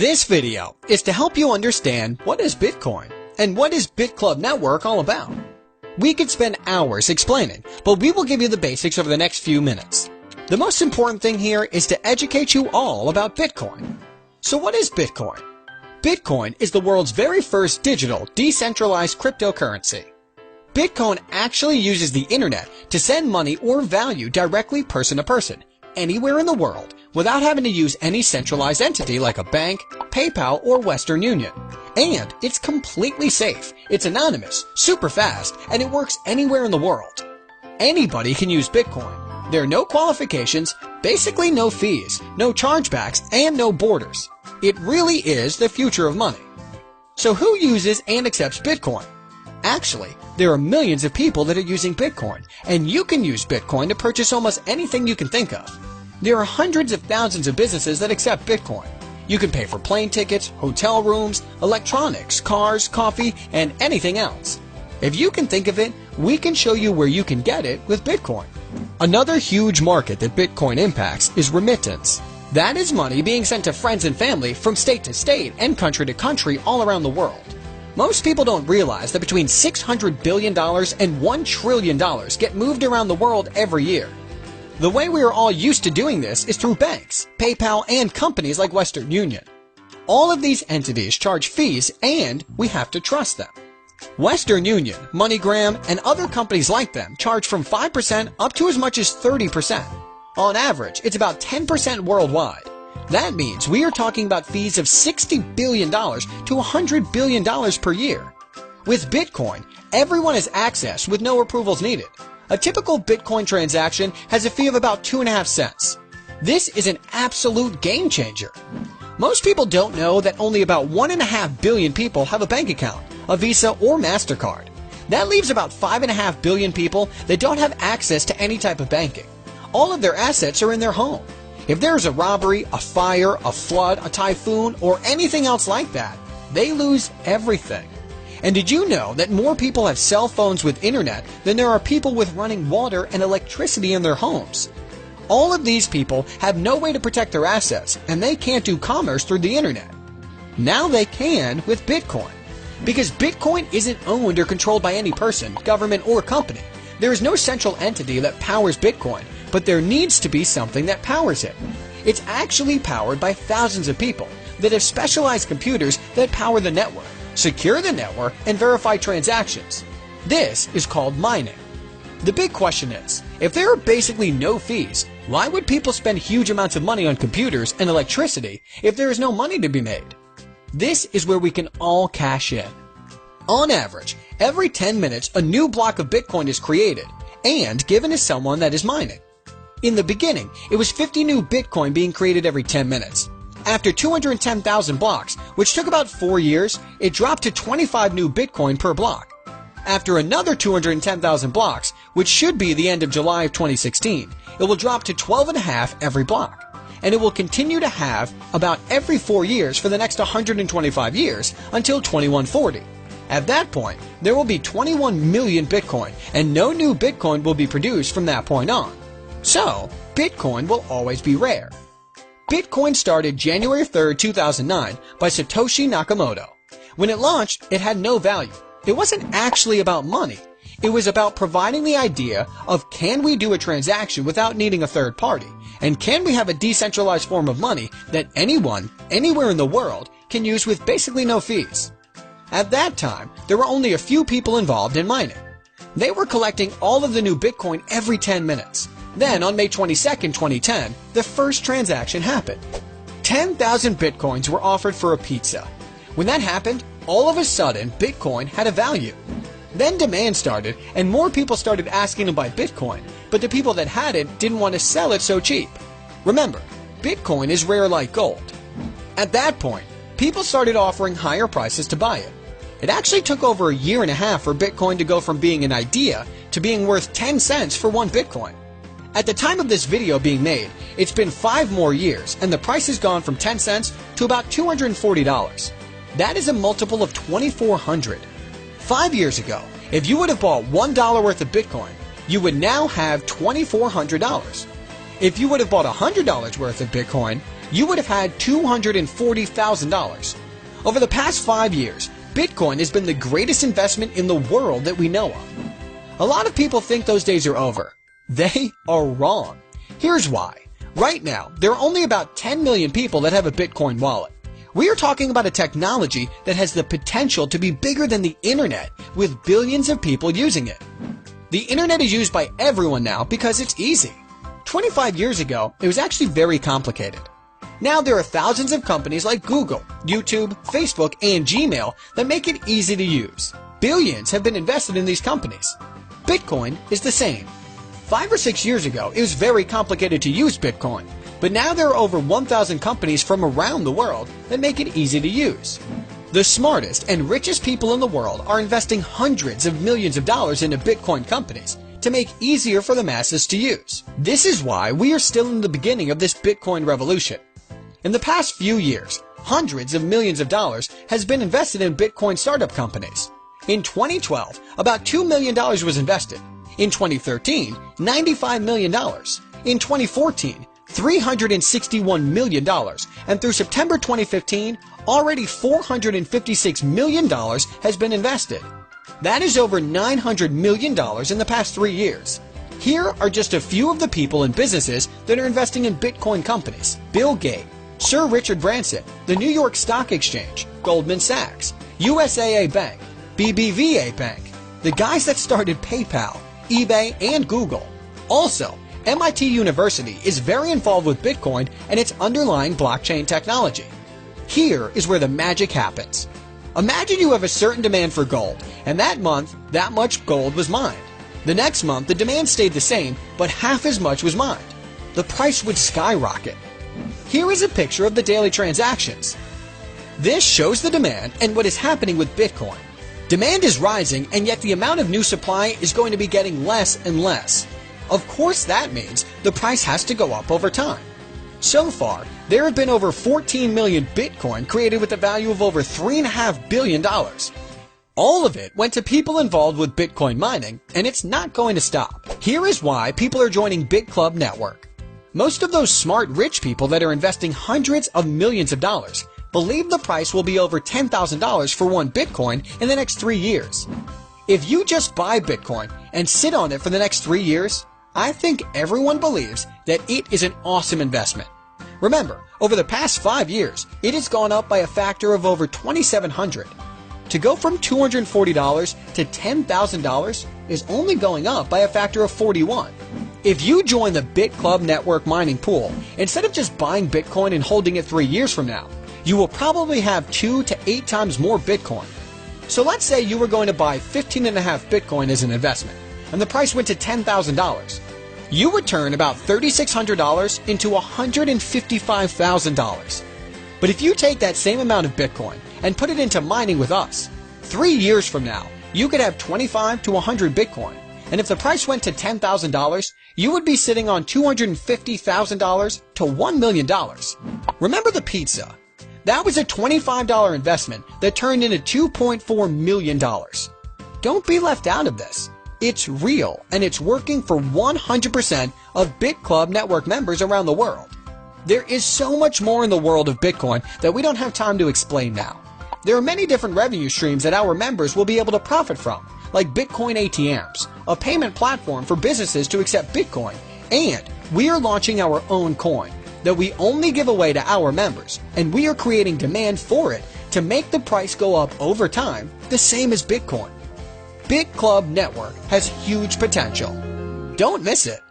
This video is to help you understand what is Bitcoin and what is BitClub Network all about. We could spend hours explaining, but we will give you the basics over the next few minutes. The most important thing here is to educate you all about Bitcoin. So what is Bitcoin? Bitcoin is the world's very first digital, decentralized cryptocurrency. Bitcoin actually uses the internet to send money or value directly person to person, anywhere in the world, without having to use any centralized entity like a bank, PayPal, or Western Union. And it's completely safe, it's anonymous, super fast, and it works anywhere in the world. Anybody can use Bitcoin. There are no qualifications, basically no fees, no chargebacks, and no borders. It really is the future of money. So who uses and accepts Bitcoin? Actually, there are millions of people that are using Bitcoin, and you can use Bitcoin to purchase almost anything you can think of. There are hundreds of thousands of businesses that accept Bitcoin. You can pay for plane tickets, hotel rooms, electronics, cars, coffee, and anything else. If you can think of it, we can show you where you can get it with Bitcoin. Another huge market that Bitcoin impacts is remittance. That is money being sent to friends and family from state to state and country to country all around the world. Most people don't realize that between $600 billion and $1 trillion get moved around the world every year. The way we are all used to doing this is through banks, PayPal, and companies like Western Union. All of these entities charge fees and we have to trust them. Western Union, MoneyGram, and other companies like them charge from 5% up to as much as 30%. On average, it's about 10% worldwide. That means we are talking about fees of $60 billion to $100 billion per year. With Bitcoin, everyone has access with no approvals needed. A typical Bitcoin transaction has a fee of about 2.5 cents. This is an absolute game changer. Most people don't know that only about 1.5 billion people have a bank account, a Visa or MasterCard. That leaves about 5.5 billion people that don't have access to any type of banking. All of their assets are in their home. If there is a robbery, a fire, a flood, a typhoon, or anything else like that, they lose everything. And did you know that more people have cell phones with internet than there are people with running water and electricity in their homes? All of these people have no way to protect their assets, and they can't do commerce through the internet. Now they can with Bitcoin. Because Bitcoin isn't owned or controlled by any person, government, or company. There is no central entity that powers Bitcoin, but there needs to be something that powers it. It's actually powered by thousands of people that have specialized computers that power the network, secure the network, and verify transactions. This is called mining. The big question is, if there are basically no fees, why would people spend huge amounts of money on computers and electricity if there is no money to be made? This is where we can all cash in. On average, every 10 minutes a new block of Bitcoin is created and given to someone that is mining. In the beginning, it was 50 new Bitcoin being created every 10 minutes. After 210,000 blocks, which took about 4 years, it dropped to 25 new Bitcoin per block. After another 210,000 blocks, which should be the end of July of 2016, it will drop to 12.5 every block. And it will continue to have about every 4 years for the next 125 years until 2140. At that point, there will be 21 million Bitcoin, and no new Bitcoin will be produced from that point on. So, Bitcoin will always be rare. Bitcoin started January 3, 2009 by Satoshi Nakamoto. When it launched, it had no value. It wasn't actually about money. It was about providing the idea of can we do a transaction without needing a third party, and can we have a decentralized form of money that anyone, anywhere in the world, can use with basically no fees. At that time, there were only a few people involved in mining. They were collecting all of the new Bitcoin every 10 minutes. Then, on May 22, 2010, the first transaction happened. 10,000 Bitcoins were offered for a pizza. When that happened, all of a sudden, Bitcoin had a value. Then demand started, and more people started asking to buy Bitcoin, but the people that had it didn't want to sell it so cheap. Remember, Bitcoin is rare like gold. At that point, people started offering higher prices to buy it. It actually took over a year and a half for Bitcoin to go from being an idea to being worth 10 cents for one Bitcoin. At the time of this video being made, it's been 5 more years, and the price has gone from 10 cents to about $240. That is a multiple of 2,400. 5 years ago, if you would have bought $1 worth of Bitcoin, you would now have $2,400. If you would have bought $100 worth of Bitcoin, you would have had $240,000. Over the past 5 years, Bitcoin has been the greatest investment in the world that we know of. A lot of people think those days are over. They are wrong. Here's why. Right now, there are only about 10 million people that have a Bitcoin wallet. We are talking about a technology that has the potential to be bigger than the internet, with billions of people using it. The internet is used by everyone now because it's easy. 25 years ago, it was actually very complicated. Now there are thousands of companies like Google, YouTube, Facebook, and Gmail that make it easy to use. Billions have been invested in these companies. Bitcoin is the same. 5 or 6 years ago, it was very complicated to use Bitcoin, but now there are over 1,000 companies from around the world that make it easy to use. The smartest and richest people in the world are investing hundreds of millions of dollars into Bitcoin companies to make it easier for the masses to use. This is why we are still in the beginning of this Bitcoin revolution. In the past few years, hundreds of millions of dollars has been invested in Bitcoin startup companies. In 2012, about $2 million was invested. In 2013, $95 million. In 2014, $361 million. And through September 2015, already $456 million has been invested. That is over $900 million in the past 3 years. Here are just a few of the people and businesses that are investing in Bitcoin companies. Bill Gates, Sir Richard Branson, the New York Stock Exchange, Goldman Sachs, USAA Bank, BBVA Bank, the guys that started PayPal, eBay, and Google. Also, MIT University is very involved with Bitcoin and its underlying blockchain technology. Here is where the magic happens. Imagine you have a certain demand for gold, and that month, that much gold was mined. The next month, the demand stayed the same, but half as much was mined. The price would skyrocket. Here is a picture of the daily transactions. This shows the demand and what is happening with Bitcoin. Demand is rising, and yet the amount of new supply is going to be getting less and less. Of course, that means the price has to go up over time. So far, there have been over 14 million Bitcoin created with a value of over $3.5 billion. All of it went to people involved with Bitcoin mining, and it's not going to stop. Here is why people are joining BitClub Network. Most of those smart rich people that are investing hundreds of millions of dollars believe the price will be over $10,000 for one Bitcoin in the next 3 years. If you just buy Bitcoin and sit on it for the next 3 years, I think everyone believes that it is an awesome investment. Remember, over the past 5 years, it has gone up by a factor of over 2,700. To go from $240 to $10,000 is only going up by a factor of 41. If you join the BitClub Network mining pool, instead of just buying Bitcoin and holding it 3 years from now, you will probably have 2 to 8 times more Bitcoin. So let's say you were going to buy 15.5 Bitcoin as an investment, and the price went to $10,000. You would turn about $3,600 into $155,000. But if you take that same amount of Bitcoin and put it into mining with us, 3 years from now, you could have 25 to 100 Bitcoin. And if the price went to $10,000, you would be sitting on $250,000 to $1 million. Remember the pizza? That was a $25 investment that turned into $2.4 million. Don't be left out of this. It's real, and it's working for 100% of BitClub Network members around the world. There is so much more in the world of Bitcoin that we don't have time to explain now. There are many different revenue streams that our members will be able to profit from, like Bitcoin ATMs, a payment platform for businesses to accept Bitcoin, and we are launching our own coin that we only give away to our members, and we are creating demand for it to make the price go up over time, the same as Bitcoin. BitClub Network has huge potential. Don't miss it.